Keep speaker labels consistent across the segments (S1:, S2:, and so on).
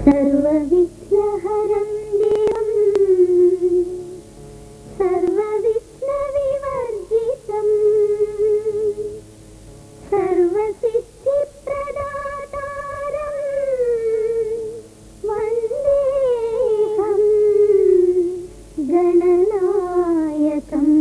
S1: सर्वविघ्नहरं देवं सर्वविघ्नविवर्जितं सर्वसिद्धिप्रदातारं वन्देऽहं गणनायकम्।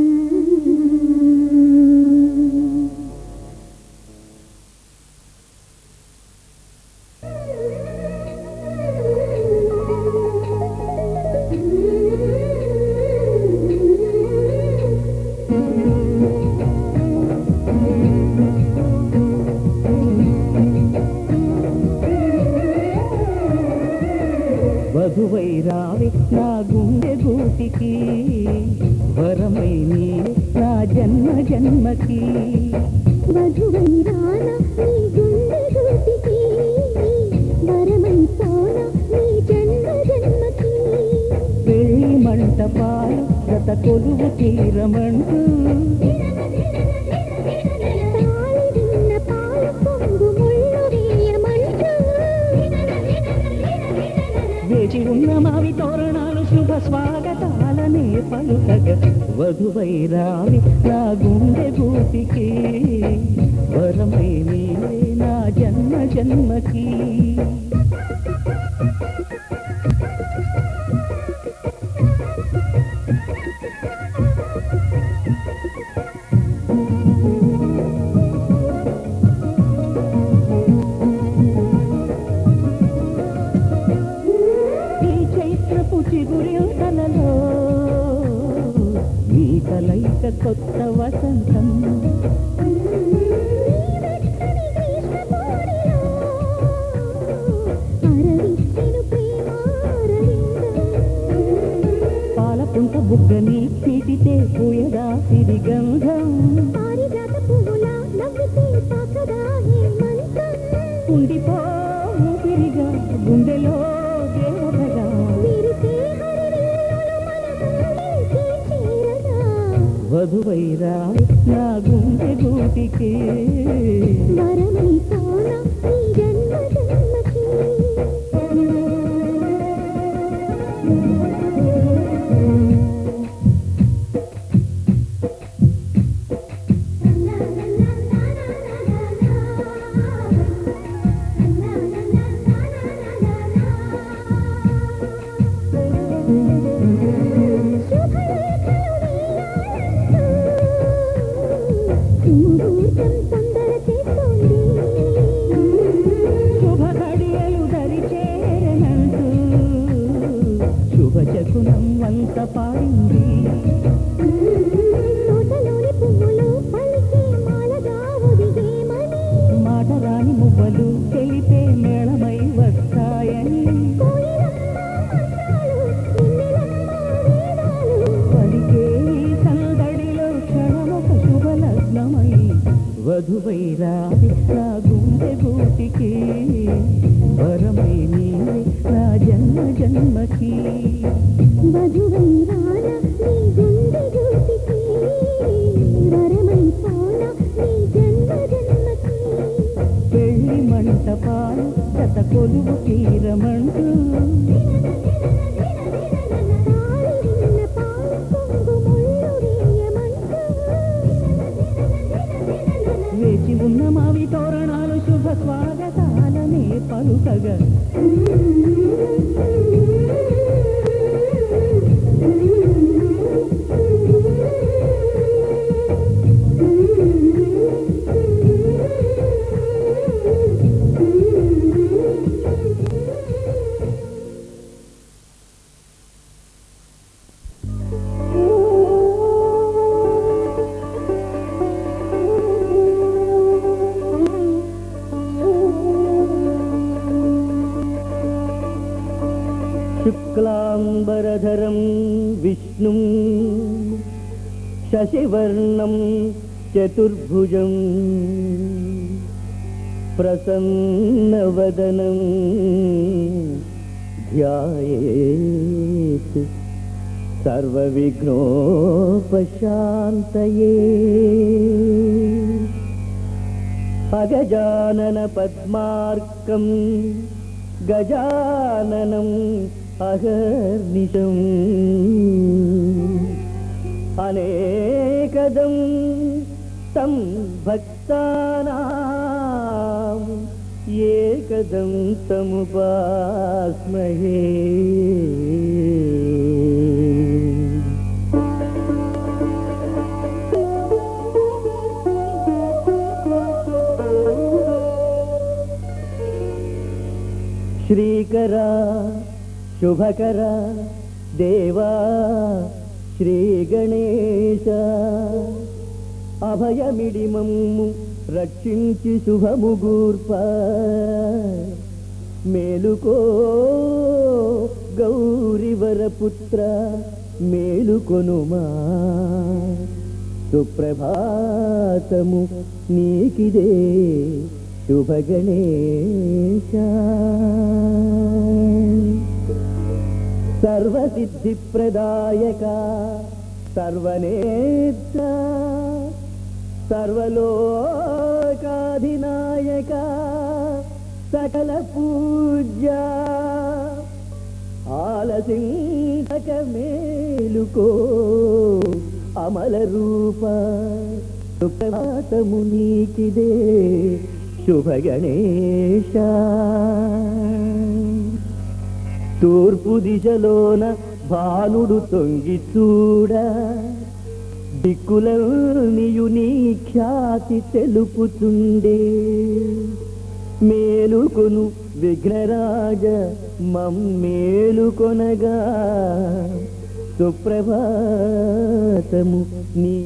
S2: వధువై రావే నా గుండె గూటికి, వరమై నీవే నా జన్మ జన్మకి.
S1: వధువై రానా నీ గుండె గూటికి, వరమై పోనా నీ జన్మ జన్మకి.
S2: పెళ్లి మంటపాలు గత కొలువు తీరమంటూ,
S1: తాళి విన్న పాలు పొంగు ముళ్ళు వేయమంటూ,
S2: వేచి ఉన్న మావి తోరణాలు శుభ స్వాగతాలనే పలుకగ. వధువై రావే నా గుండె గూటికి, వరమై నీవే నా జన్మ జన్మకి. చిగురింతలలో నీ కలయిక కొత్త వసంతం. పాలపుంట బుగ్గని పీటితే పూయదా సిరిగంధం. ఉండిపో ఊపిరిగా గుండెలో దేవతగా. వధువై రావే నా గుండె గూటికి,
S1: వరమై పోనా నీ జన్మ జన్మకి. ముహూర్తం తొందర చేస్తోంది,
S2: శుభ ఘడియలు దరి చేరనంటూ శుభ శకునం వంత పాడింది.
S1: తోటలోని పువ్వులు పలికే మాలగా ఒదిగేమని,
S2: మాటరాని మువ్వలు తెలిపే మేళమై వస్తాయని. పలికే ఈ సందడిలో క్షణమొక శుభలగ్నమై. వధువై రావే నా గుండె గూటికి, వరమై నీవే నా జన్మ జన్మకి.
S1: వధువై రానా నీ గుండె గూటికి, వరమై పోనా నీ జన్మ జన్మకి.
S2: పెళ్లి మంటపాలు గత కొలువు తీరమంటూ,
S1: తాళి విన్న పాలు పొంగు ముళ్ళు వేయమంటూ,
S2: వేచి ఉన్న మావి తోరణాలు శుభ స్వాగతాలనే పలుకగా. శుక్లాంబరధరం విష్ణుం శశివర్ణం చతుర్భుజం ప్రసన్నవదనం ధ్యాయేత్ సర్వవిఘ్నోపశాంతయే. అగజానన పద్మార్కం గజాననం అహర్నిశం అనేకదం తం భక్తానాం ఏకదం తముపాస్మహే. శ్రీకరా శుభకరా దేవా శ్రీ గణేశ అభయమిడిమమ్ము రక్షించి శుభముగూర్ప. మేలుకో గౌరివరపుత్ర మేలుకొనుమా. సుప్రభాతము నీకిదే శుభగణేశ. సర్వసిద్ధిప్రదాయక సర్వనేత్ర సర్వలోకాధినాయక సకల పూజ్య ఆలసించక మేలుకో అమల రూప. సుప్రభాతము నీకిదే శుభగణేశ. తూర్పు దిశలోన భానుడు తొంగి చూడ దిక్కులనియు నీ ఖ్యాతి తెలుపుతుండే. మేలుకొను విఘ్నరాజ మమ్మేలుకొనగా సుప్రభాతము నీ.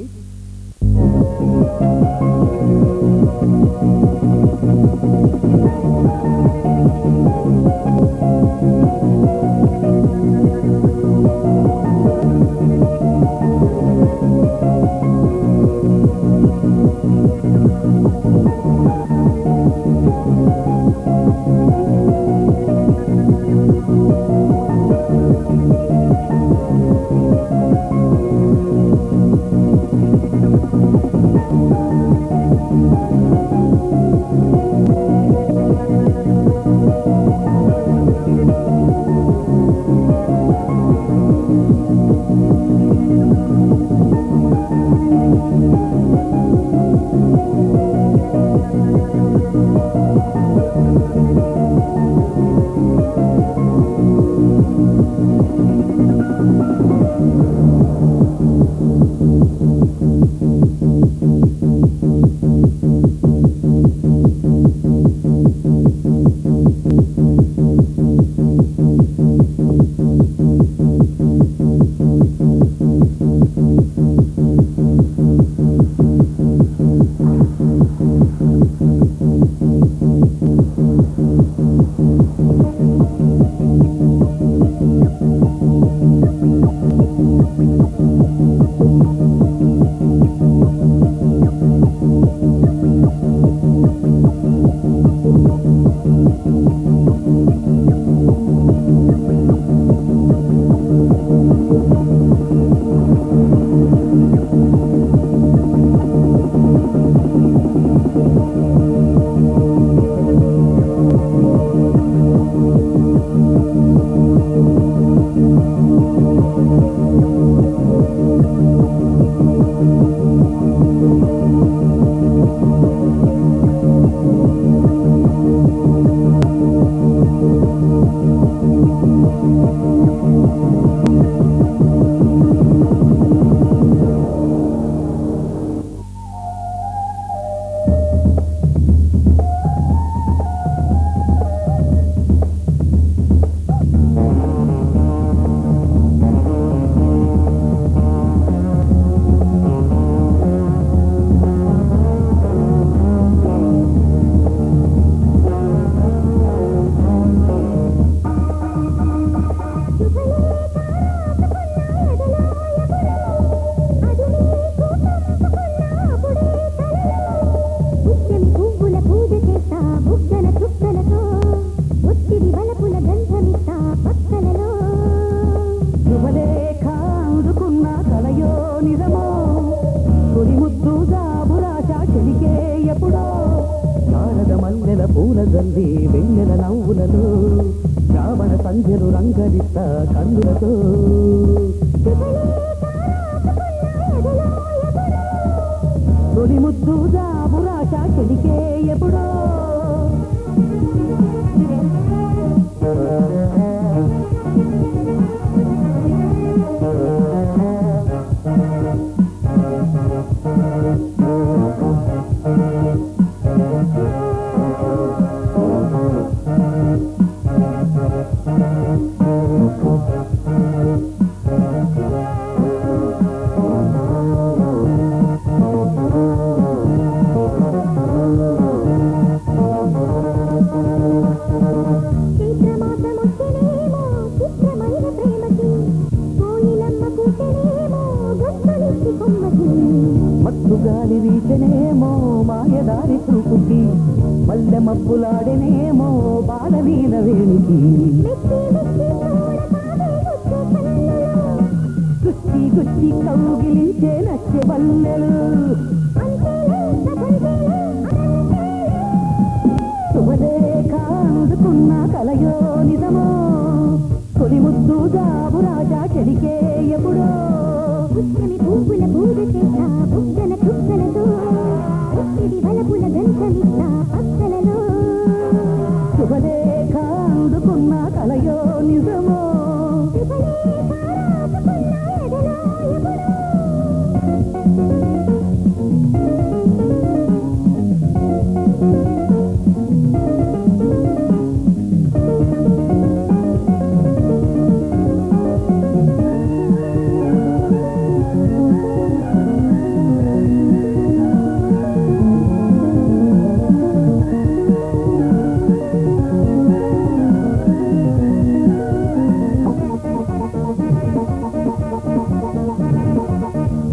S2: ఎప్పుడో శారద మల్ల మల్లెల పూల జల్లి వెన్నెల నవ్వులలో శ్రావణ సంధ్యలు రంగరిస్తా కన్నులతో తొలి ముద్దు జాబురాశ చెడికే ఎప్పుడో మత్తుగాలి వీచనేమో మాయదారి చూపుకి మల్లె మబ్బులాడనేమో బాలవీణ వేణికి గుచ్చి గుచ్చి కౌగిలించే నచ్చే వల్లెలు శుభలేఖ అందుకున్న కలయో నిజమో తొలి ముద్దు జాబు రాజా చెడికే ఎప్పుడో
S1: పువ్వుల పూజ చేత బుగ్గల చుక్కలతో పుట్టిడి వలపుల గంటలిస్త అక్కలలో
S2: శుభలేఖ అందుకున్న కలయో నిజమో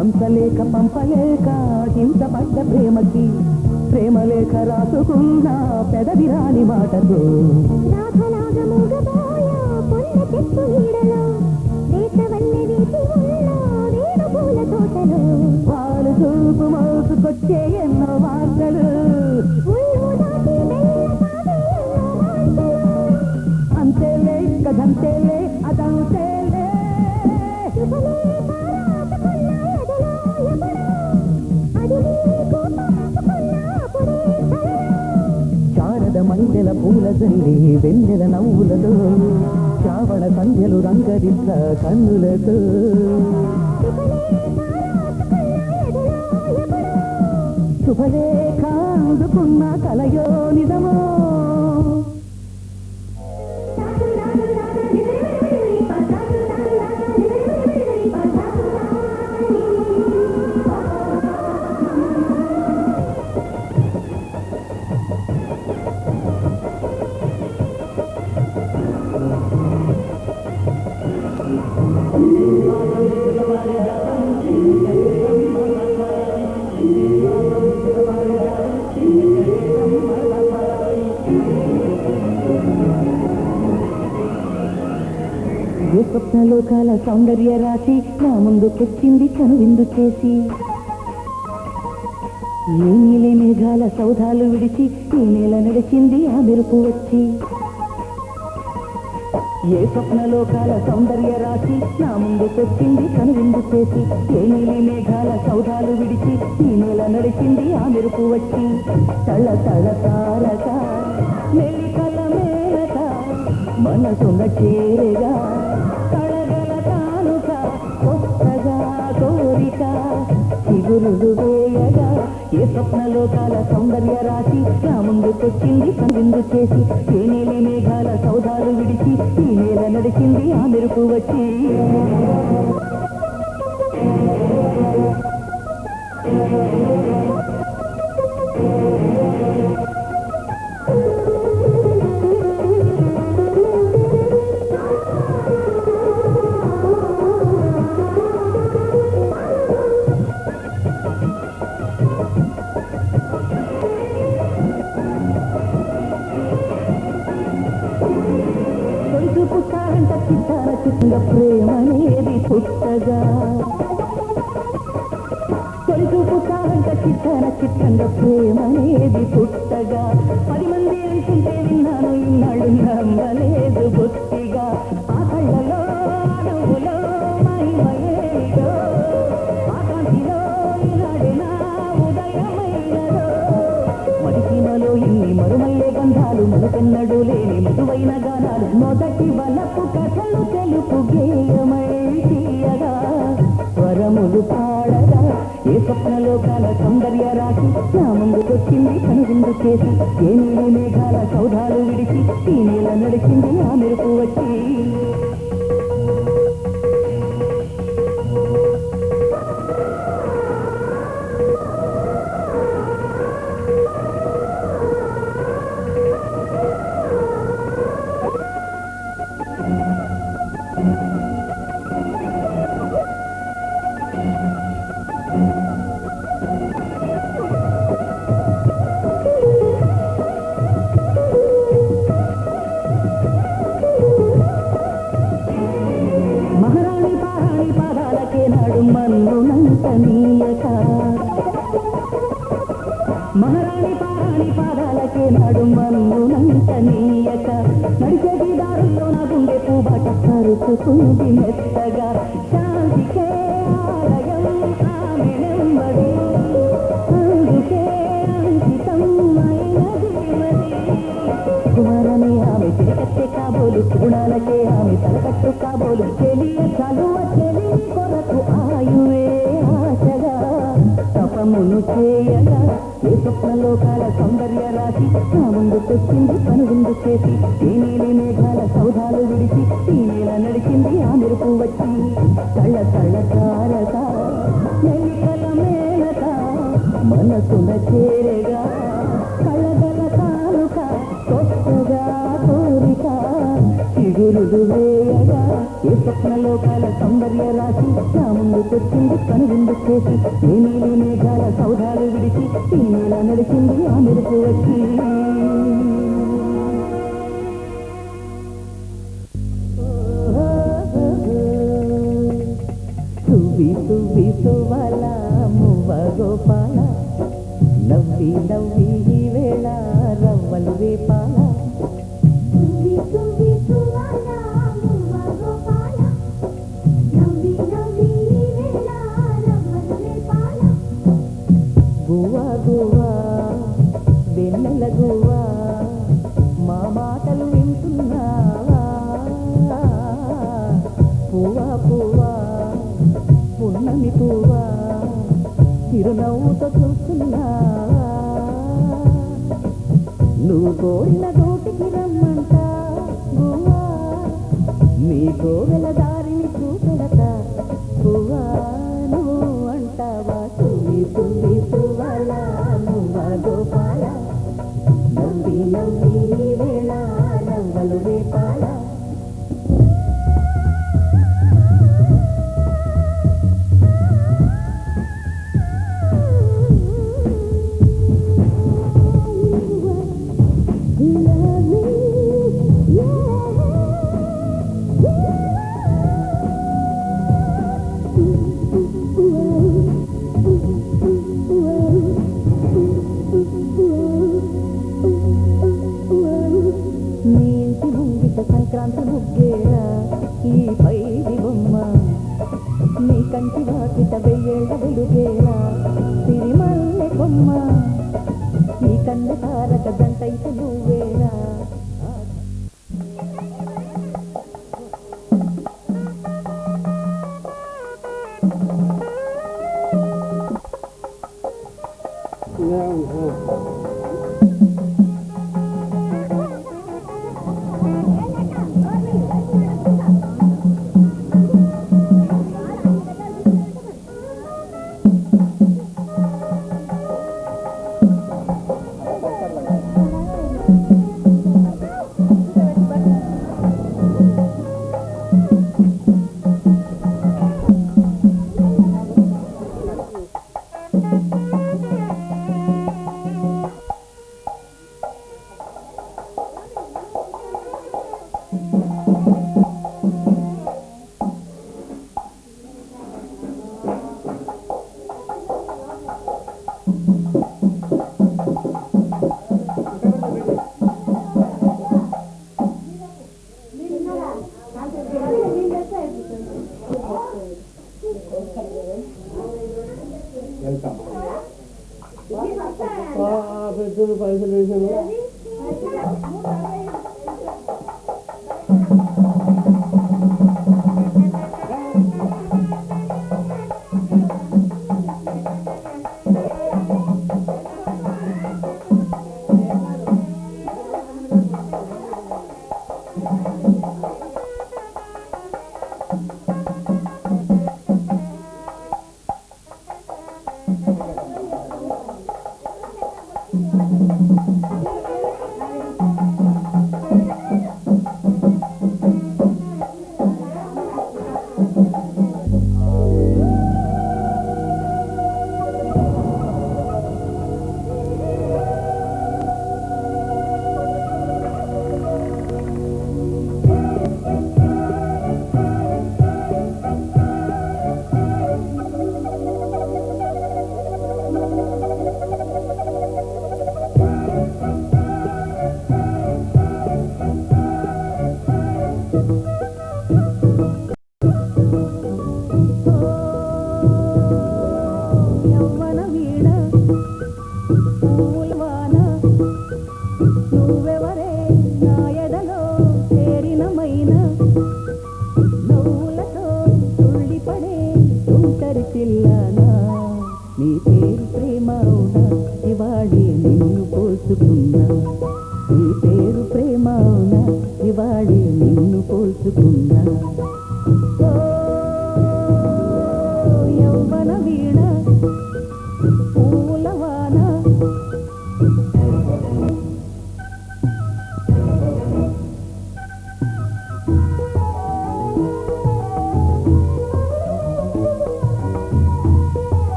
S2: అంతలేక పంపలేక హింసపడ్డ ప్రేమకి ప్రేమలేఖ రాసుకున్న పెదవిరాని మాటతో
S1: రాధలాగ మూగబోయ పొన్న చెట్టు నీడలో దేశవల్లె వీచి ఉన్న వేడు పూల తోటలో
S2: వాళ్ళు చూపు మోసుకొచ్చే ఎన్నో వార్తలు
S1: ఉల్లు దాటి వెళ్ళ సాగే ఎన్నో వార్తలు
S2: అంతేలే కదంతేలే అదంతేలే శారద మల్లెల పూల జల్లి వెన్నెల నవ్వులలో శ్రావణ సంధ్యలు రంగరిస్త కన్నులతో శుభలేఖ అందుకున్న కలయో నిజమో ఏ స్వప్నలోకాల సౌందర్య రాశి నా ముందుకొచ్చింది కనువిందు చేసి ఏ నీలి మేఘాల సౌధాలు విడిచి ఈ నేల నడిచింది ఆ మెరుపు వచ్చి ఏ స్వప్నలోకాల సౌందర్య రాశి నా ముందుకొచ్చింది కనువిందు చేసి ఏ నీలి మేఘాల సౌధాలు విడిచి ఈ నేల నడిచింది ఆ మెరుపు వచ్చి తళ తళ తారక మెలికల మేరక మనసున చేరగా కళగల కానుక కొత్తగా కోరిక చిగురులు వేయగా ఏ స్వప్నలోకాల సౌందర్య రాశి నా ముందుకొచ్చింది కనువిందు చేసి ఏ నీలి మేఘాల సౌధాలు విడిచి ఈ నేల నడిచింది ఆ మెరుపు వచ్చి పుట్టారంట చిత్తాన చిత్తంగా ప్రేమనేది పుట్టగా తొలి పుట్టారంట చిత్తాన చిత్తంగా ప్రేమనేది పుట్టగా 10 మంది మునుపెన్నడు లేని మృదువైన గానాలు మొదటి వలపు కథలు తెలుపు గేయమై తీయగా స్వరములు పాడగా ఏ స్వప్నలోకాల సౌందర్య రాశి నా ముందుకొచ్చింది కనువిందు చేసి ఏ నీలి మేఘాల సౌధాలు విడిచి ఈ నీల నడిచింది ఆ మెరుపు వచ్చి మహారాణి పారాణి పాదాలకే నాడు మన్నునంతనీయక నడిచేది దారుల్లో నా గుండె పూబాట కరుచుకుంది మెత్తగా శాంతికే ఆలయం ఆమె నెమ్మది అందుకే అంకితం అయినది మది కుమారని ఆమె తిరిగట్టే కాబోలు గుణాలకే ఆమె తలకట్టు కాబోలు చెలియ చలువ చెలి కొరకు ఆయువే ఆశగా తపమును చేయగా ఏ స్వప్నలోకాల సౌందర్య రాశి నా ముందుకొచ్చింది కనువిందు చేసి ఏ నీలి మేఘాల సౌధాలు విడిచి ఈ నేల నడిచింది ఆ మెరుపు వచ్చి తళ్ళ తళ్ళ తారక మెలికల మేనక మనసున చేరగా కళగల కానుక కొత్తగా కోరిక చిగురులు వేయగా ఏ స్వప్నలోకాల సౌందర్య రాశి నా ముందుకొచ్చింది కనువిందు చేసి ఏ నీలి మేఘాల సౌధాలు విడిచి ఈ నేల నడిచింది ఆ మెరుపు వచ్చి సువి సువి సువల మువ్వ గోపాల నవ్వి నవ్వి ఈ వేళ రవ్వలు వేపాల గువ్వా గువ్వా వెన్నెల గువ్వా మా మాటలు వింటున్నావా పువ్వా పువ్వా పున్నమి పువ్వా చిరునవ్వుతో చూస్తున్నావా నువ్వు కోరిన గోటికి రమ్మంట గువ్వా నీ కోవెల దారిని చూపెడతా పువ్వా నువ్వు అంటావా సువి సువి సువల నువ్వ గోపాల నవ్వి నవ్వి వేళ నవ్వలు వేపాల సంక్రాంతి ముగ్గేరా ఈ పైడి బొమ్మ నీ కంటి వాకిట వెయ్యేళ్ళ వెలుగేరా సిరిమల్లె కొమ్మ నీ కన్నె తారక జంటైతే నువ్వేరా
S3: పైసలు
S2: యవ్వన వీణ పూలవాన నువ్వెవరే నా ఎదలో చేరినమైన నవ్వులతో తుళ్ళిపడే తుంటరి పిల్లనా నీ పేరు ప్రేమ అవునా ఇవాళే నిన్ను పోల్చుకున్నా నీ పేరు ప్రేమ అవునా ఇవాళే నిన్ను పోల్చుకున్నా యవ్వన వీణ పూలవాన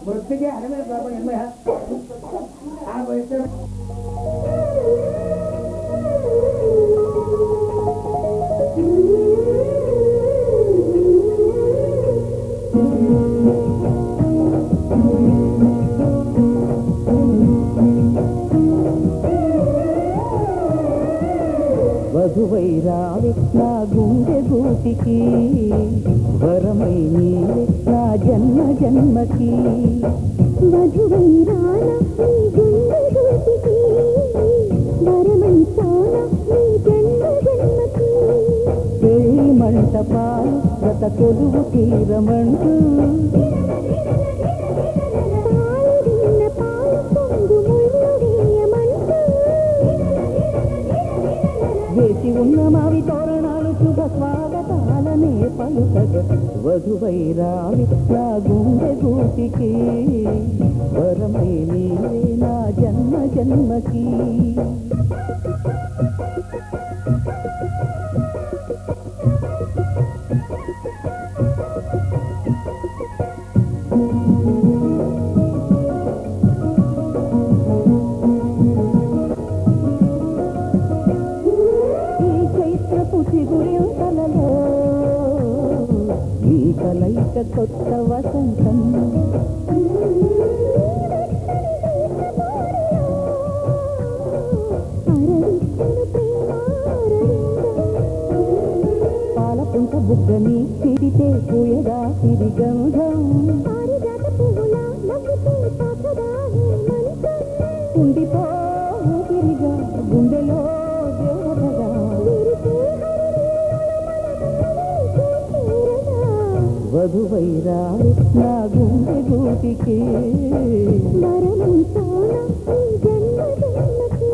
S3: మృతికి హనుమే
S2: వధువై రావే నా గుండె గూటికి వరమై నీవే నా జన్మ జన్మకి
S1: వధువై రానా నీ గుండె గూటికి వరమై పోనా నీ జన్మ జన్మకి
S2: పెళ్లి మంటపాలు గత కొలువు తీరమంటూ
S1: పాలు విన్న పాలు పొంగు ముళ్ళు వేయమంటూ
S2: వేచి ఉన్న మావి తోరణాలు శుభ స్వాగతాలనే పలుకగ వధువై రావి నా గుండె గూటికి వరమై నీవే నా జన్మ జన్మకి చిగురింతలలో ఈ కలయిక కొత్త వసంతం పాలపుంట బుగ్గని తిరితే పూయగా సిరిగంధం ఉండిపో ఊపిరిగా గుండెలో దేవతగా వధువై రావి నా గుండె గూటికి
S1: వరమై పోనా నీ జన్మ జన్మకి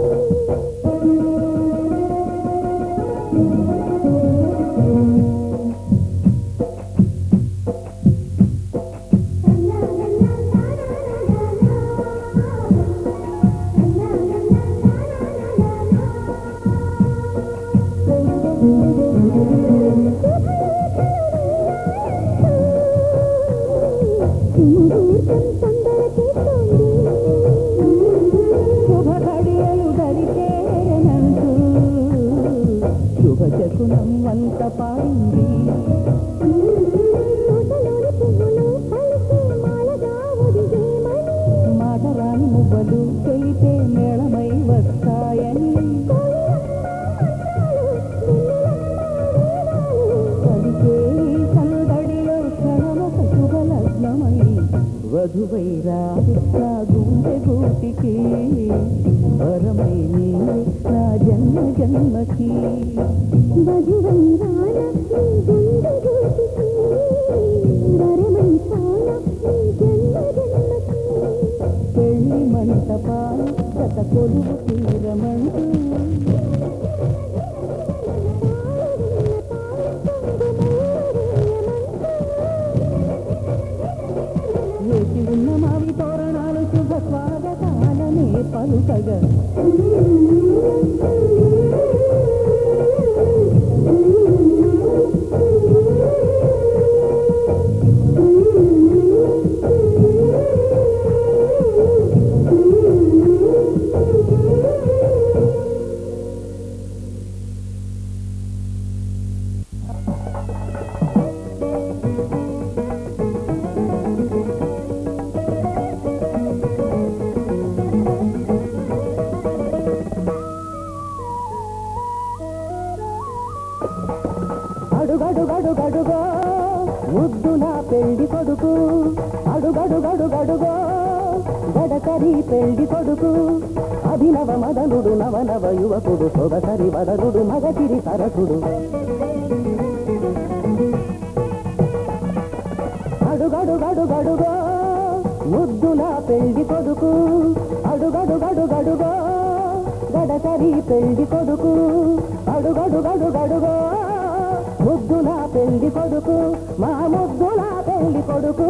S2: శుభ ఘడియలు దరిచేరనంటూ శుభ శకునం వంత పాడింది
S1: తోటలోని పువ్వులు కలిసి మాలగా ఒదిగే
S2: వధువైరాది నా గుండె గూటికి వరమై నీవే నా జన్మ జన్మకి
S1: వధువైరాల నీ గుండె గూటికి వరమై పోల నీ జన్మ జన్మకి
S2: పెళ్లి మంటపాలు గత కొలువు తీరమంటూ వేసి ఉన్న మావి తోరణాలు శుభ స్వాగతాలనే పలుకగా అడుగడుగడుగడుగో ముద్దు నా పెళ్లి కొడుకు అడుగడుగడుగడుగో గడకరి పెళ్లి కొడుకు అభినవ మదనుడు నవనవ యువకుడు సొగసరి వదనుడు మగతిరి సరకుడు అడుగడుగడుగడుగో ముద్దు నా పెళ్లి కొడుకు అడుగడుగడుగడుగో గడకరి పెళ్లి కొడుకు అడుగడుగడుగడుగో ముద్దుల పెళ్లి కొడుకు మా ముద్దుల పెళ్లి కొడుకు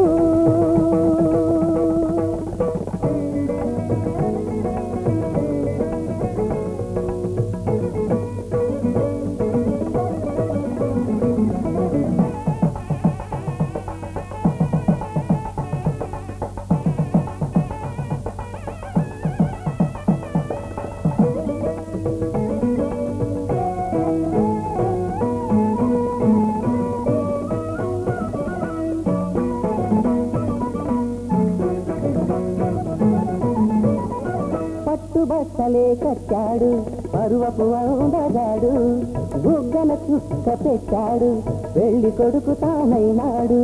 S2: బట్టలే కట్టాడు పరువపు అందగాడు బుగ్గన చుక్క పెట్టాడు పెళ్లి కొడుకు తానైనాడు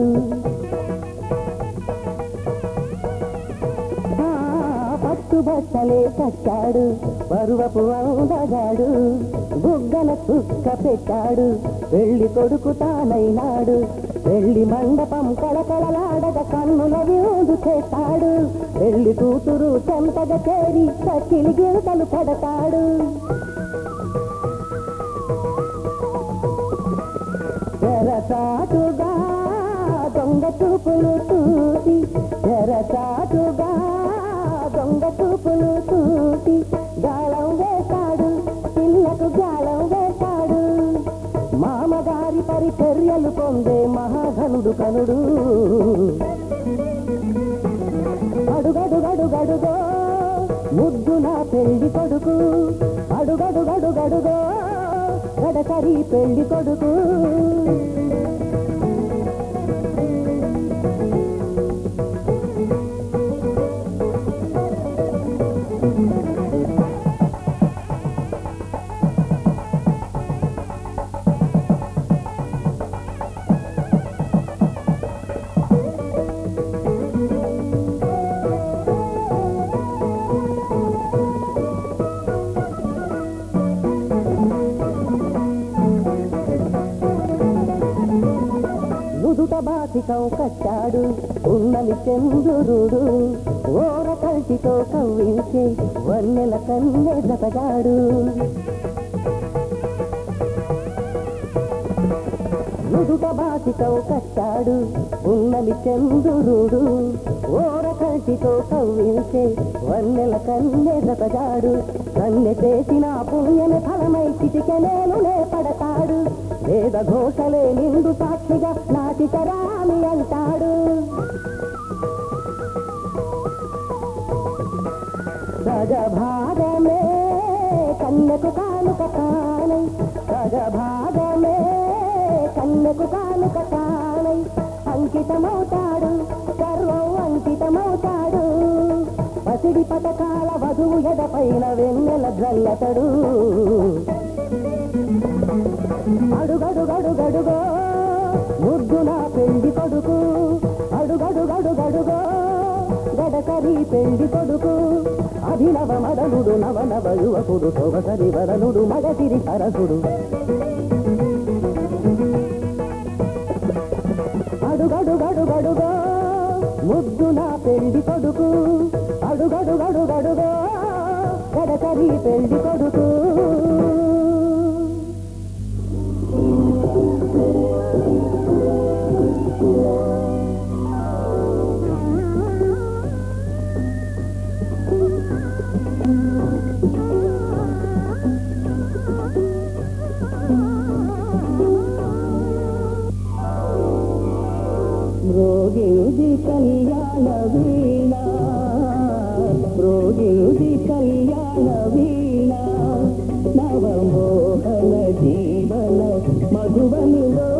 S2: పట్టు బట్టలే కట్టాడు పరువపు అందగాడు బుగ్గన చుక్క పెట్టాడు పెళ్లి కొడుకు తానైనాడు పెళ్లి మండపం కళకళలాడగ కన్నుల విందు చేస్తాడు పెళ్లి కూతురు చెంతగా చేరి సచిలి గిరితలు పడతాడు తెరచాటుగా దొంగ చూపులు చూసి తెరచాటుగా దొంగ చూపులు చూసి గాలం వేశాడు పిల్లకు గాలం వేశాడు మామగారి పరిచర్యలు పొందే మహాఘనుడు కనుడు అడుగడుగడుగడుగో ముద్దు నా పెళ్లి కొడుకు అడుగడుగడుగడుగో గడకరి పెళ్లి కొడుకు బాసికం కట్టాడు ఉన్నమి చంద్రుడు ఓర కల్టితో కవ్వించే వన్నెల కన్నె జతగాడు నుదుట బాసికం కట్టాడు ఉన్నమి చంద్రుడు ఓర కల్టితో కవ్వించే వన్నెల కన్నె జతగాడు కన్నె చేసిన పుణ్యని ఫలమై చిటికెనేలునే పడతాడు వేద ఘోషలే నిండు సాక్షిగా నాటి తరామి అంటాడు సగభాగమే కన్నెకు కానుక కానై సగభాగమే కన్నెకు కానుక కానై అంకితమవుతాడు సర్వం అంకితమవుతాడు పసిడి పథకాల వధువు ఎడపైన వెన్నెల జల్లతడు అడుగడుగడుగడుగో ముద్దు నా పెళ్లి కొడుకు అడుగడుగడుగడుగో గడకరి పెళ్లి కొడుకు అభినవ మదనుడు నవనవ యువకుడు సొగసరి వరనుడు మగసిరి సరసుడు అడుగడుగడుగడుగో ముద్దు నా పెళ్లి కొడుకు అడుగడుగడుగడుగో గడకరి పెళ్లి కొడుకు మ్రోగియుది కళ్యాణ వీణ మ్రోగియుది కళ్యాణ వీణ నవమోహన జీవన మధువనిలో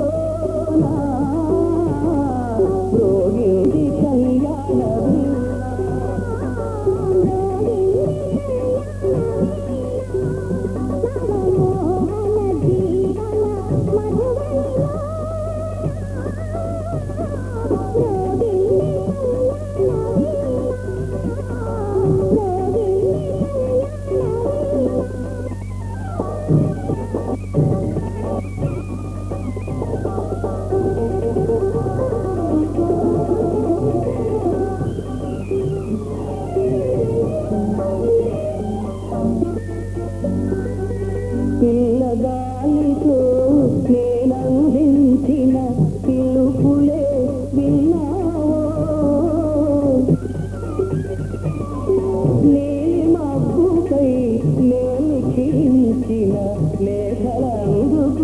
S2: మ్రోగియుది కళ్యాణ వీణ పిల్లగాలితో నేనందించిన పిలుపులే విన్నావో నీలి మబ్బుపై నేను క్షీణించిన లేఖలందుకున్నావో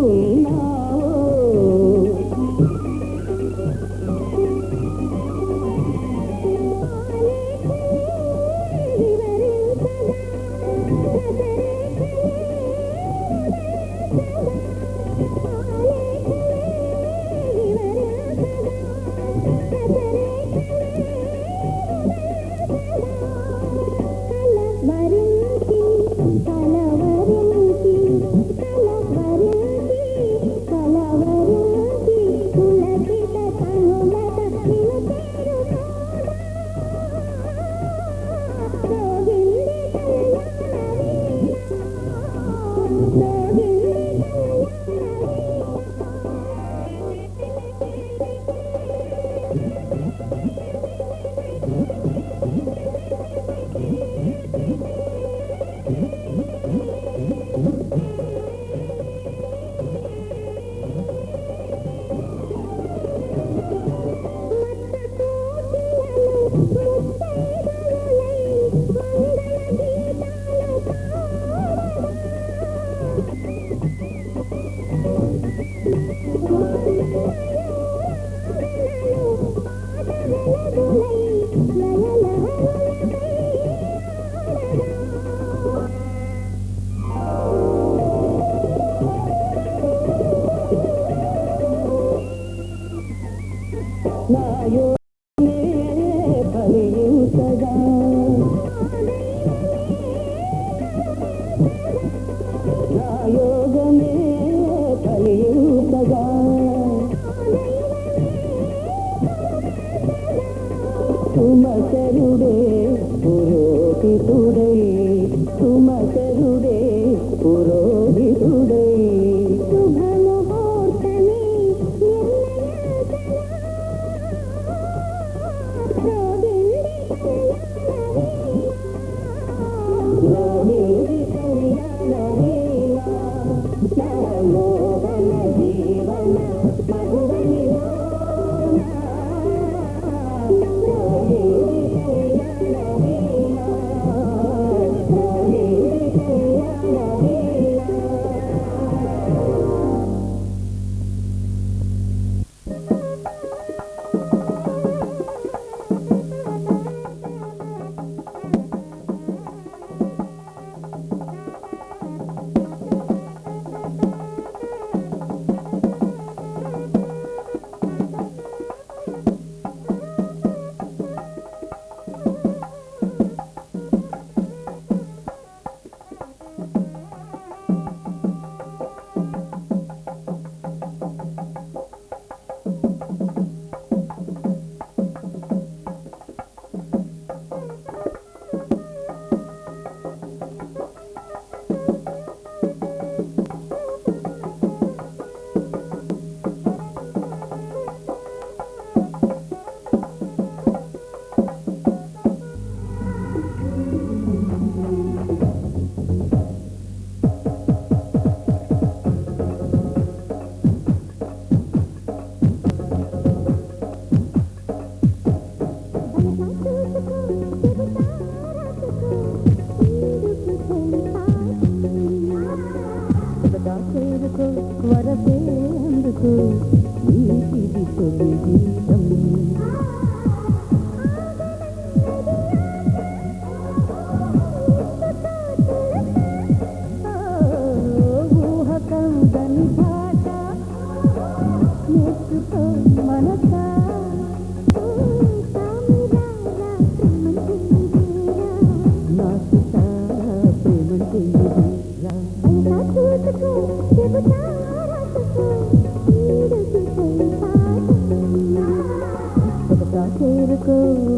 S2: యోగమే కలియుగగా సుమకరుడే పురోహితుడై సుమకరుడే పురోహితుడై
S1: శుభముహూర్తమే
S2: రోహిణి కళ్యాణ వేళ నవమోహన జీవన మధువనిలో రోహిణి కళ్యాణ వేళ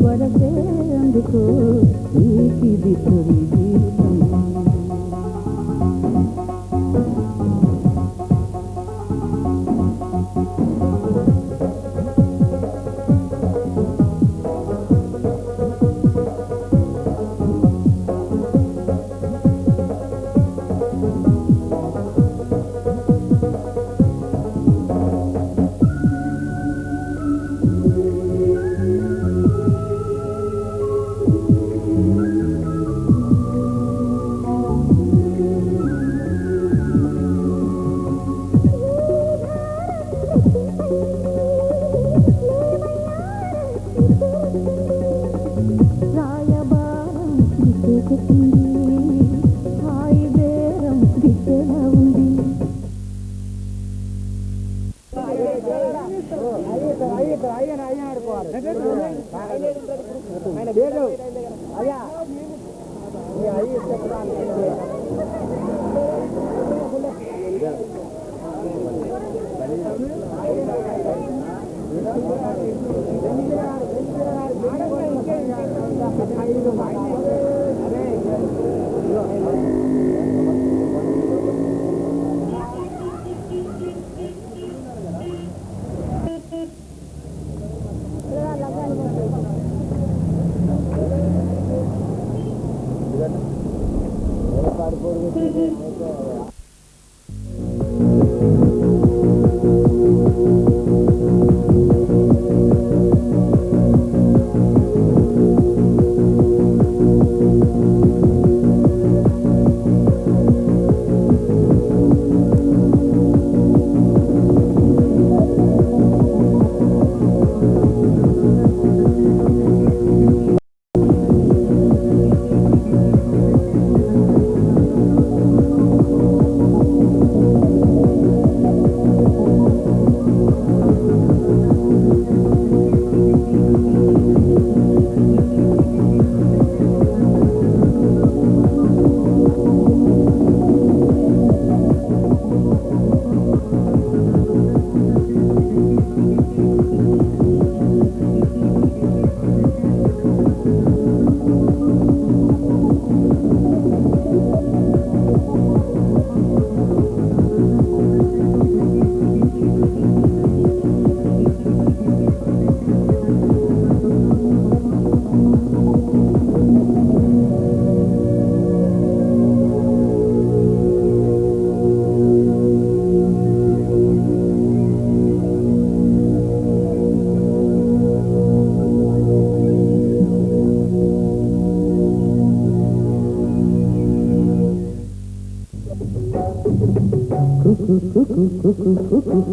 S2: వరసే అందుకో నీకిది తొలి గీతం. రాయబారం దిక్కుకుంది హాయి బేరం దిక్కులా ఉంది.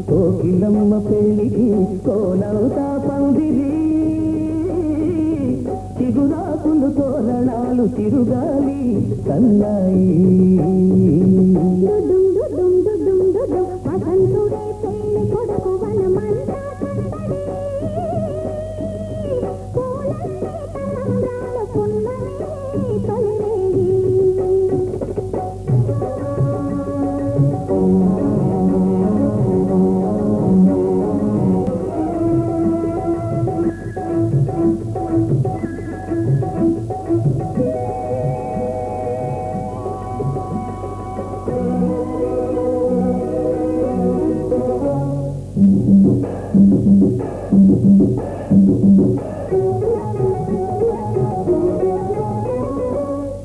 S2: కోకిలమ్మ పెళ్ళికి కోనవుతా పందిరి చిగురాకులు తోరణాలు తిరుగాలి సన్నాయి.
S1: వసంతుడే పెళ్లి కొడుకు వనమంతా కనబడి పూలన్నీ తలంబ్రాల పున్నమి తొలిరేగి.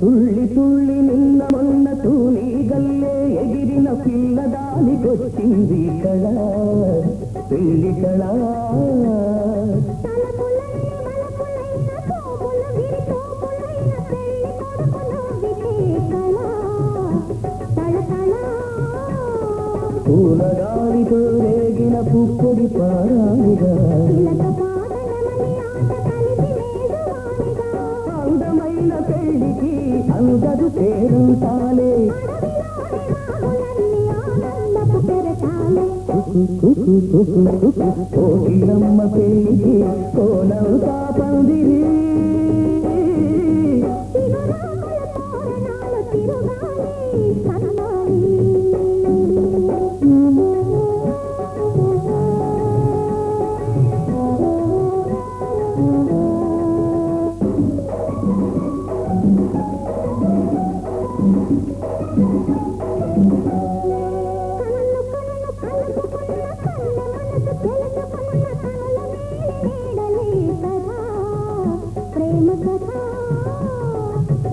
S2: తుళ్ళి తుళ్ళి నిన్న మొన్న తూని గల్లే ఎగిరిన పిల్లదానికొచ్చింది కళ పెళ్లి కళ. పూలగాలితో రేగిన పుప్పొడి పారాలిగా అందమైన పెళ్లికి అందరు పేరుంటాలే. కోకిలమ్మ పెళ్లికి కోనవుతా పందిరి
S1: ప్రేమ కథ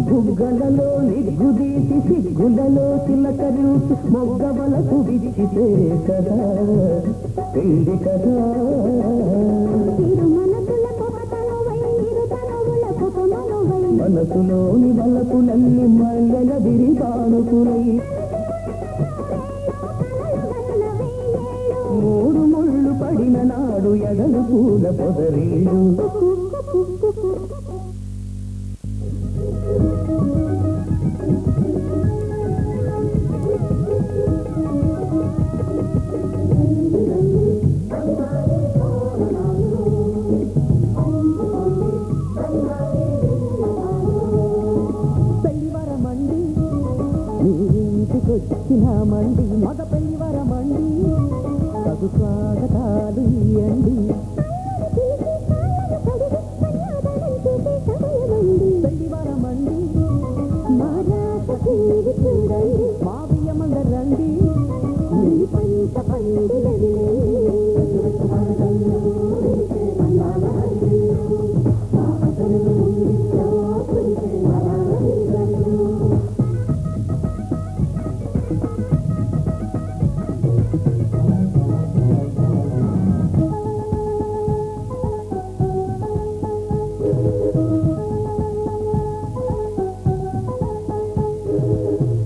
S2: బుగ్గలలో నిగ్గుదీసి సిగ్గులలో చిలకరించి మొగ్గవలకు విచ్చితే కదా పెళ్లి కదా
S1: తిరుమనసులకు తనువై నిరు తనువులకు తనువై
S2: మనసులోని వలపులన్నీ మల్లెల విరిబానుకులై మూడు ముళ్ళు పడిన నాడు ఎడలు పూల పొదరీలు పెళ్లివరమండి నీ ఇంటికొచ్చినామండి మగ పెళ్లివరమండి తగు స్వాగతాలు ఇయ్యండి పెళ్లివరమండి మా బియ్యమందరండి
S1: నీ పంట పండుగలే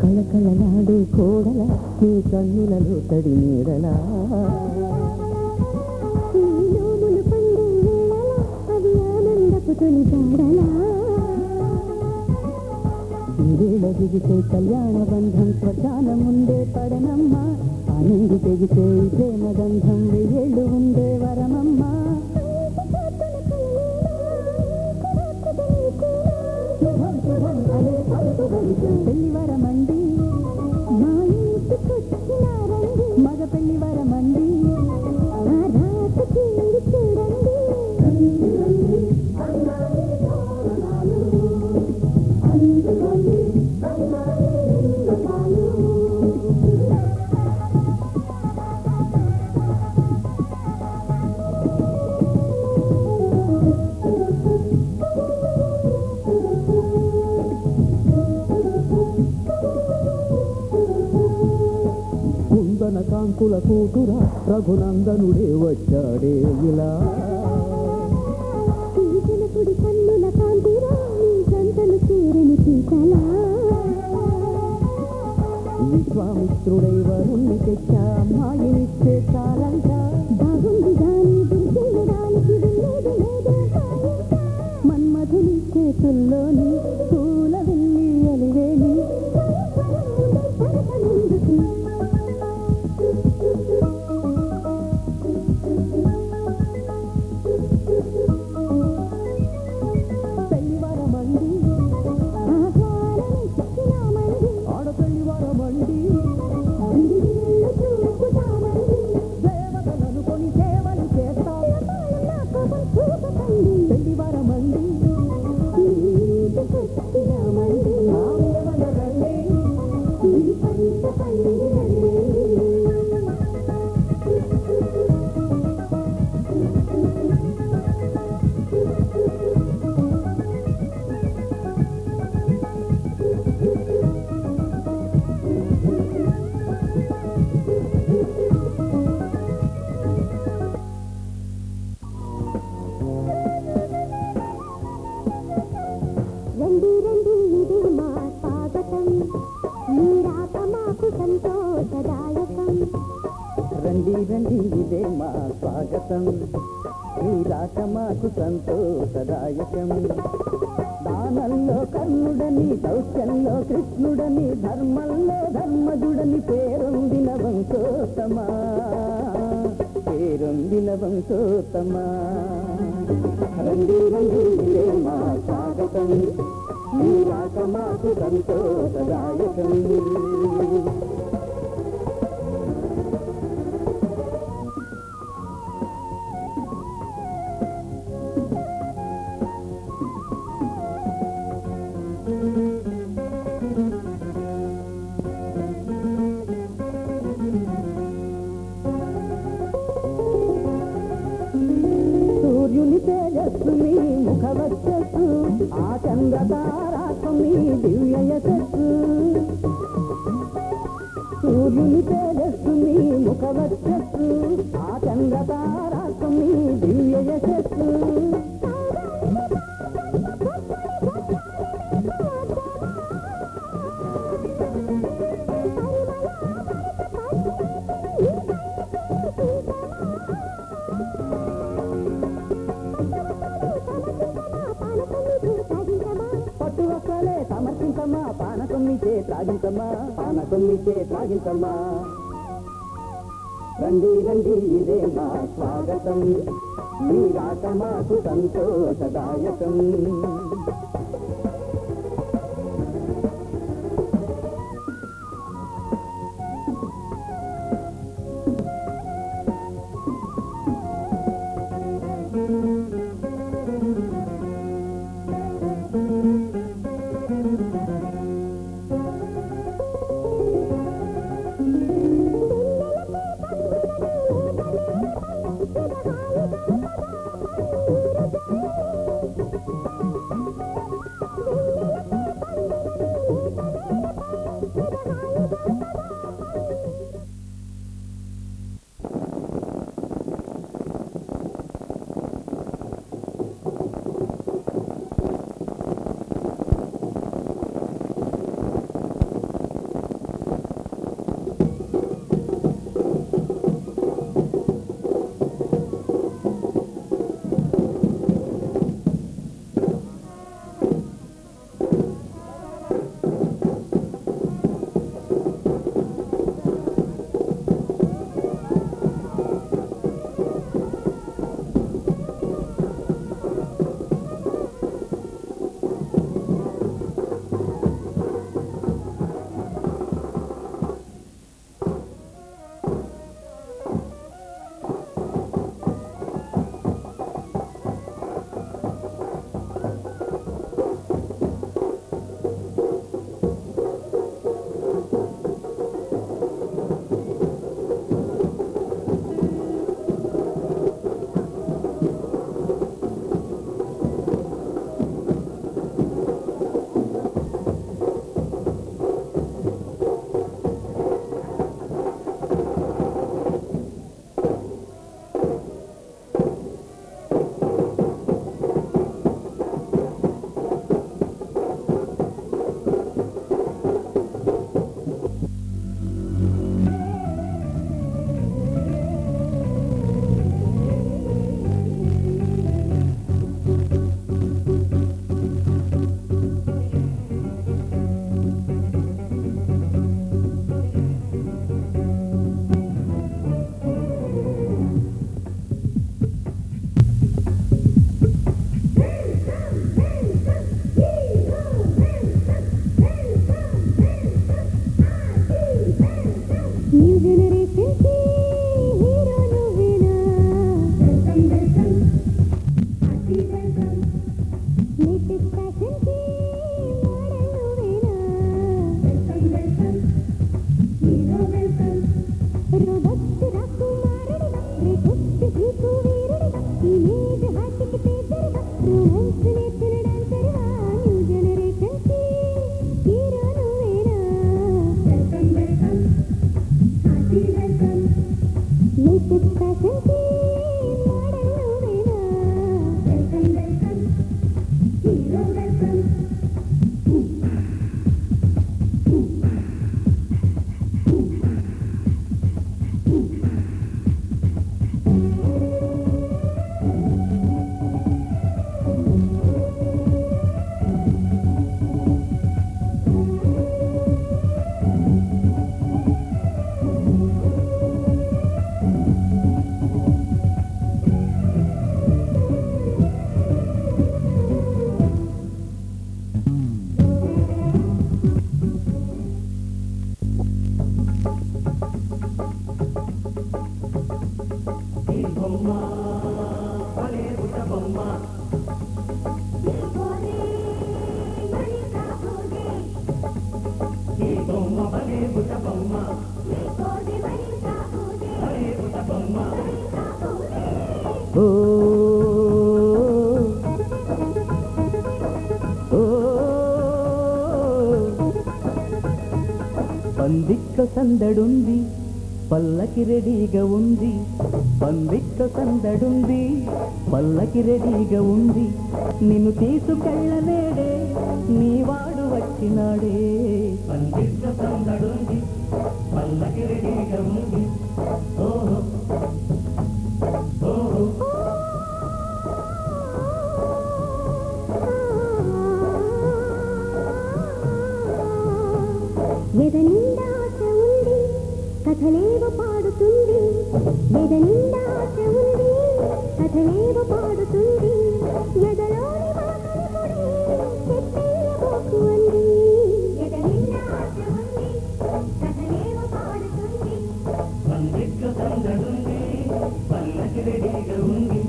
S2: కళకళలాడే కోడల నీ కన్నులలో తడి నీడలా
S1: నోములు పండే వేళలా అవి ఆనందపు తొలి జాడలా
S2: వేళ దిగితే కళ్యాణ బంధం స్వచాన ముందే పడనమ్మ ఆనంది తెగితే ఈ ప్రేమ గంధం వెయ్యేళ్ళు ఉండే వరమమ్మ పెళ్లివరమండి
S1: మా ఇంటికొచ్చినారండి
S2: మగ పెళ్లివరమండి
S1: ఆ రాత తీరి చూడండి
S2: కుందన కాంకుల కూతురా రఘునందనుడే వచ్చాడే ఇలా
S1: తీసినపుడి కన్నుల కాంతిరా నీ గంటలు చేరని తీసలా
S2: విశ్వామిత్రుడై వరుణ్ణి తెచ్చా అమ్మాయినిస్తే చాలంట
S1: బాగుంది గాని దించేయడానికి లేదు లేదు
S2: మన్మధుని చేతుల్లోని పూల వెళ్ళి అలివేలి పెళ్లివరమండి ఆడపెళ్లివరమండి సేవలనుకొని సేవలు చేస్తా పెళ్లివరమండి
S1: రండి రండి ఇది మా స్వాగతం మీ రాక మాకు సంతోషదాయకం
S2: రండి రండి ఇదే మా స్వాగతం ఈ రాక మాకు సంతోషదాయకం దానంలో కర్ణుడని దౌత్యంలో కృష్ణుడని ధర్మంలో ధర్మజుడని పేరొందిన వంశోత్తమా పేరొందిన వంశోత్తమా రండి రండి ఇదే మా స్వాగతం ఈ రాక మాకు సంతోషదాయకం సూర్యుని తేజస్సుని ముఖవచ్చ యశస్సు ఆ చంద్రతారాత్మి దివ్య యశస్సు సూర్యుని తేజస్సు మీ ముఖవక్షస్సు ఆ చంద్రతారాత్మి దివ్య యశస్సు పట్టువక్కలే సమర్పించమ్మా పానకొమ్మిచే త్రాగించమ్మా పానకొమ్మిచే త్రాగించమ్మా రండి రండి ఇదే మా స్వాగతం మీ రాక మాకు సంతోషదాయకం బొమ్మ పందిట్లో సందడుంది పల్లకి రెడీగా ఉంది పందిట్లో సందడుంది పల్లకి రెడీగా ఉంది నిన్ను తీసుకెళ్ళనేడే నీవాడు వచ్చినాడే పందిట్లో సందడుంది పల్లకి రెడీగా ఉంది ఓహో ఓహో
S1: ఎదనిండా ఆశ ఉంది కథలేవ పాడుతుంది ఎదనిండా ఆశ ఉంది కథలేవ పాడుతుంది ఎదలోని వాసనముడి చెప్పేయబోకు అంది ఎదనిండా ఆశ ఉంది కథలేవ పాడుతుంది
S2: పందిట్లో సందడుంది పల్లకి రెడీగా ఉంది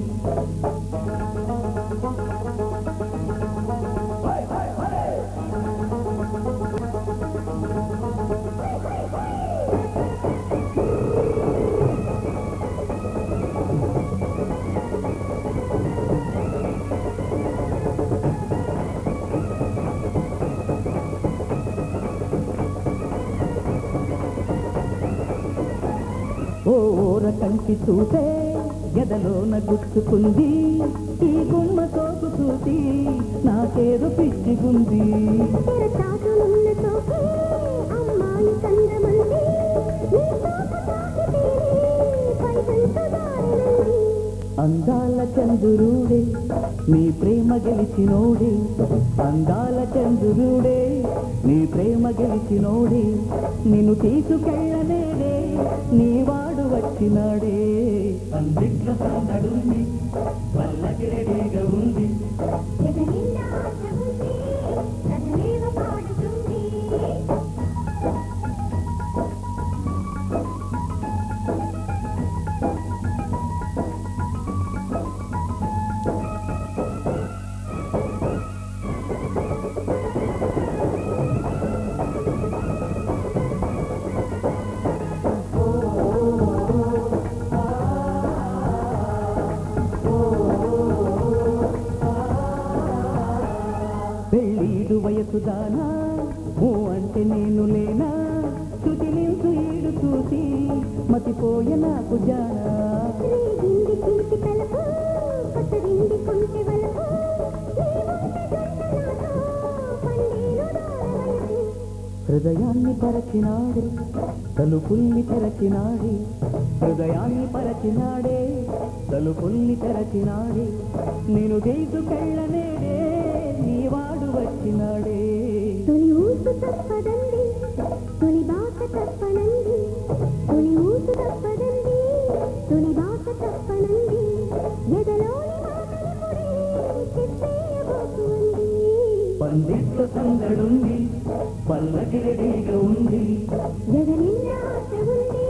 S2: ఓర కంటి చూసే గదలోన గుచ్చుకుంది ఈ గుమ్మ సోపు చూసి నాకేదో పిచ్చిగుంది
S1: తెరచాటునున్న చోకే అమ్మాయి కందమంది నీ తోట తాకితేనే పైకంత దారినుంది
S2: అందాల చంద్రుడే నీ ప్రేమ గెలిచినోడే అందాల చంద్రుడే నీ ప్రేమ గెలిచినోడే నిన్ను తీసుకెళ్ళనేడే నీవాడు వచ్చినాడే పందిట్లో సందడుంది పల్లకి రెడీగా ఉంది
S1: ఎదనిండా ఆశ ఉంది కథలేవ పాడుతుంది
S2: పెళ్ళీడు వయసు దానా ఓ అంటే నేను లేనా శృతిలించు ఈడు చూసి మతిపోయే నాకు జానా
S1: రేగింది తీపి తలపు కొత్తదింది కొంచె వలపు నీ వంట జొన్న నాతో పండేను దారవలపు
S2: హృదయాన్ని పరచినాడే తలుపుల్ని తెరచినాడే హృదయాన్ని పరచినాడే తలుపుల్ని తెరచినాడే నేను తీసుకెళ్ళనేడే నీవాడు వచ్చినాడే
S1: తొలి ఊసు తప్పదండి తొలి బాట తప్పనండి తొలి ఊసు తప్పదండి తొలి బాట తప్పనండి ఎదలోని వాసనముడి చెప్పేయబోకు అంది
S2: పందిట్లో సందడుంది పల్లకి రెడీగా ఉంది
S1: ఎదనిండా ఆశ ఉంది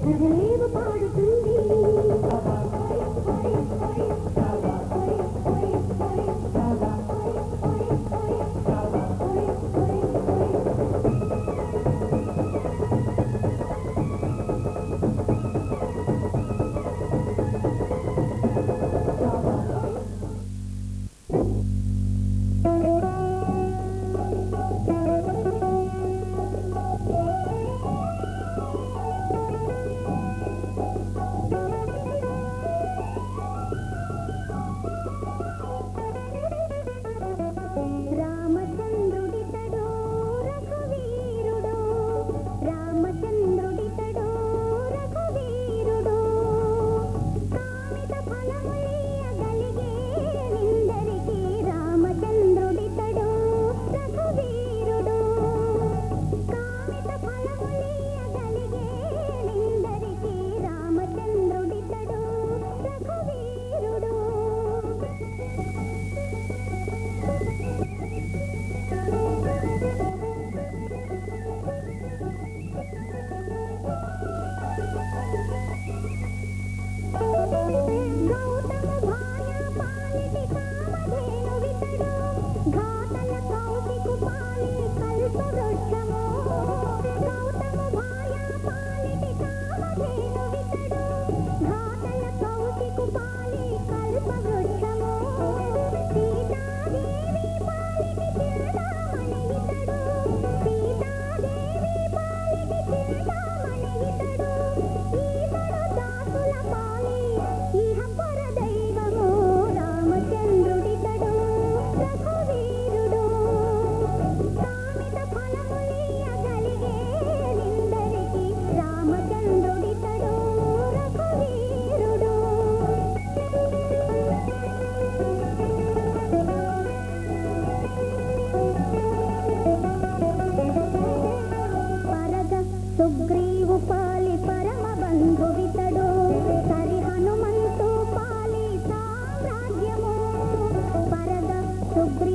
S1: కథలేవ పాడుతుంది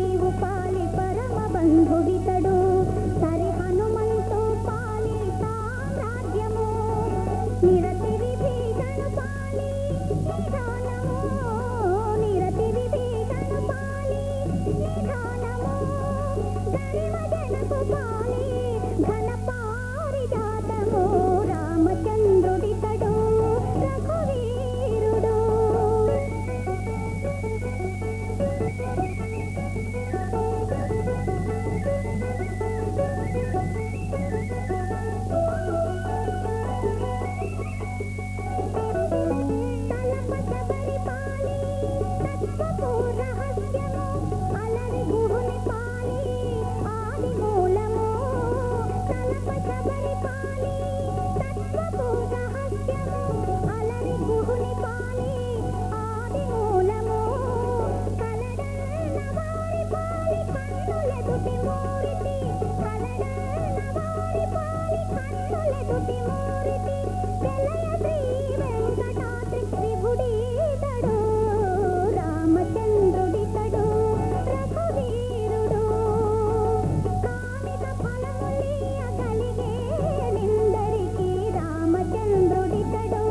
S1: సుగ్రీవు పాలి పరమ బంధువితడు సరి హనుమంతు పాలి సామ్రాజ్యము నిరతి విభీషణు పాలి నిధానము నిరతి విభీషణు పాలి నిధానము గరిమ జనకు పాలి ఘన పారిజాతము రామచంద్రుడితడు రఘువీరుడు తలపశబరి పాలి తత్వపు రహస్యము అలరి గుహుని పాలి ఆది మూలము తలపశబరి పాలి తత్వపు రహస్యము అలరి గుహుని పాలి ఆది మూలము కలడన్న వారి పాలి కన్నులెదుటి మూరితి కలడన్న వారి పాలి కన్నులెదుటి మూరితి వెలయ శ్రీ వెంకటాద్రి విభుడీతడు రామచంద్రుడితడు రఘువీరుడు కామిత ఫలములియ కలిగే నిందరికి రామచంద్రుడితడు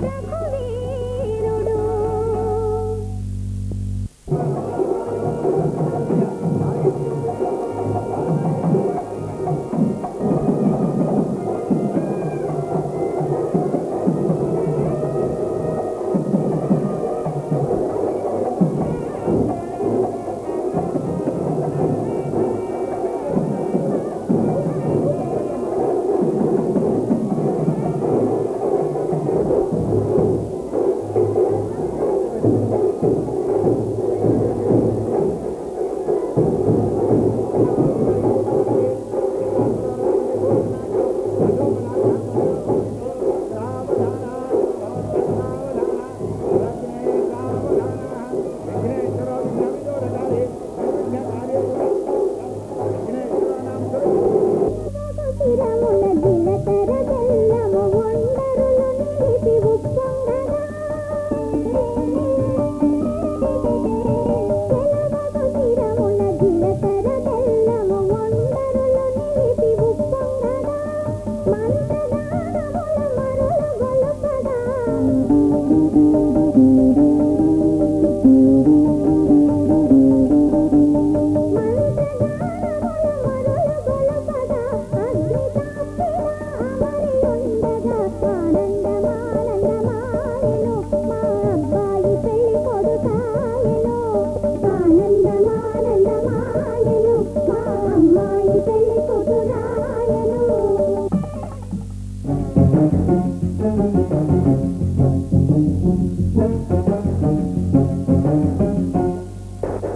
S1: రఘువీరుడు శిరముల దినకర బెల్లము వండరులు నిలిపి ఉప్పొంగగా సెలవకు శిరముల దినకర బెల్లము వండరులు నిలిపి ఉప్పొంగగా మంత్రగానముల మరుల గొలుపగా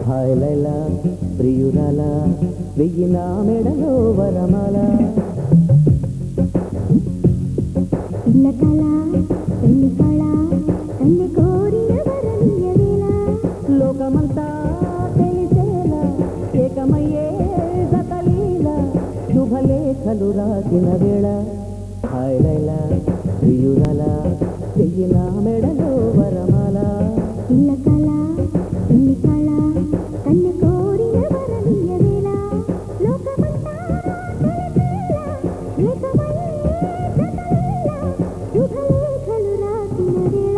S2: హాయ్ లైలా ప్రియురాల వెయ్యి నా మెడలో వరమాల
S1: ఇన్న కళ పెళ్లి కళ కన్నె కోరిన వరనీయ వేళ
S2: లోకమంతా తెలిసేలా ఏకమయ్యే జతలీల శుభలేఖలు రాసిన వేళ హాయ్ లైలా ప్రియురాల వెయ్యి నా మెడలో వరమాల
S1: ఇన్న కళ పెళ్లి కళ కన్నె కోరిన వరనీయ వేళ లోకమంతా తెలిసేలా ఏకమయ్యే జతలీల శుభలేఖలు రాసిన వేళ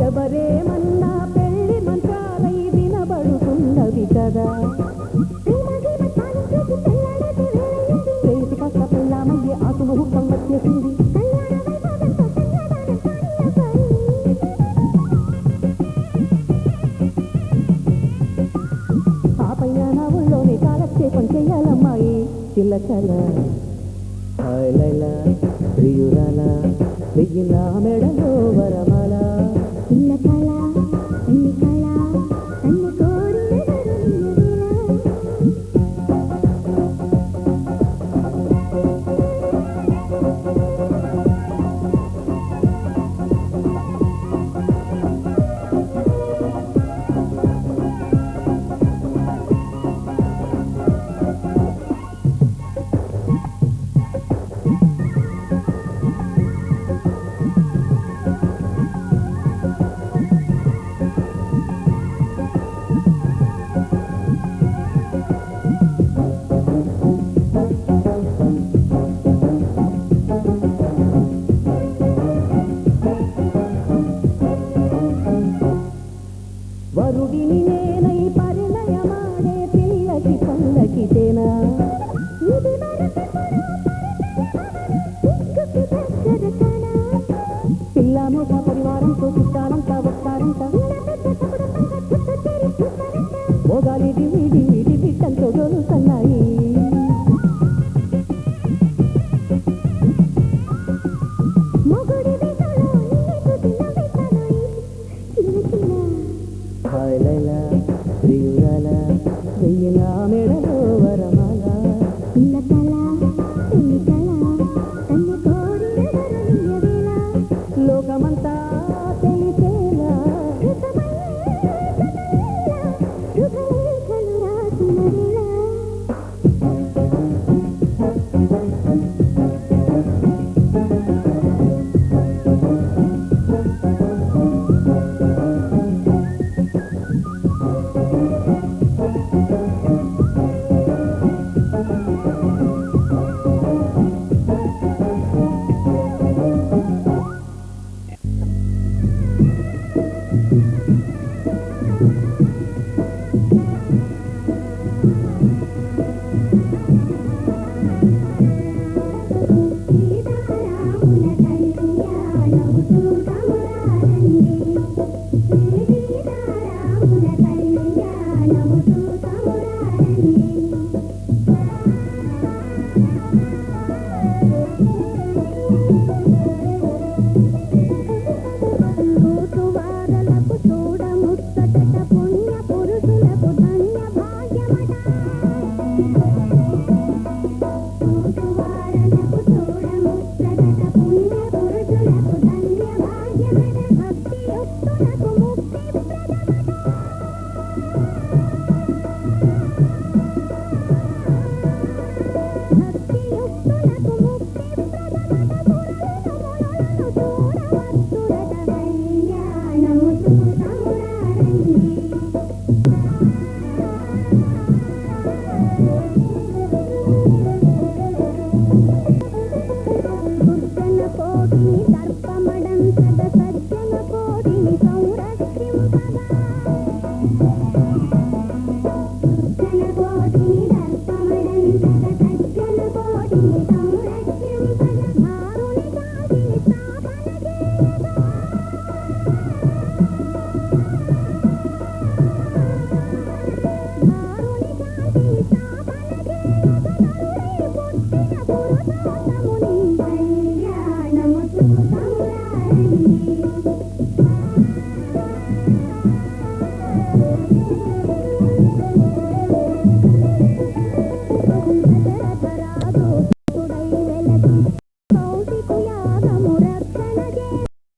S2: ఎవరేమన్నా పెళ్లి మంత్రాలై వినబడుతున్నవి కదా చేతి పక్క పెళ్ళామయ్యే ఆకు ముహూర్తం వచ్చేసింది ఆ పైన నా ఊళ్ళో కలతోనే కాలక్షేపం చెయ్యాలమ్మాయి చిల్లకల హాయ్ లైలా ప్రియురాల వెయ్యి నా మెడలో వరమాల
S1: చిల్లకళ ఎన్నికళ కన్ను కోరిన
S2: వరుడిని నేనై పరిణయమాడే పిల్లకి పల్లకి తేనా
S1: ఇది వరకు దగ్గర కణ
S2: పిల్లమోట పరివారంతో చుట్టాలంతా వస్తారంట మోగాలి డివి డివి డివిట్టంతో గొలుసన్నాయి హాయ్ లైలా ప్రియురాల వెయ్యి నా మెడలో వరమాల
S1: చిల్లకళ ఎన్నికళ కన్ను కోరిన వేళ
S2: లోకమంతా తెలిసేలా
S1: శుభలేఖలు రాసిన వేళ సీతారాముల కళ్యాణము చూతమురారండి సీతారాముల కళ్యాణము చూతమురారండి కూతువారలకు చూడముచ్చటట పుణ్య పురుషులకు ధన్య భాగ్యమట కూతువారలకు చూడముచ్చటట పుణ్య పురుషులకు ధన్య భాగ్యమట భక్తియుక్తులకు ముక్తి ప్రదమట భక్తియుక్తులకు ముక్తి ప్రదమట పురుషులను చూడవచ్చురట కళ్యాణము చూతమురారండి దుర్జన కోటిని దర్పమడం సద సజ్జన కోటిని సంరక్షింపగా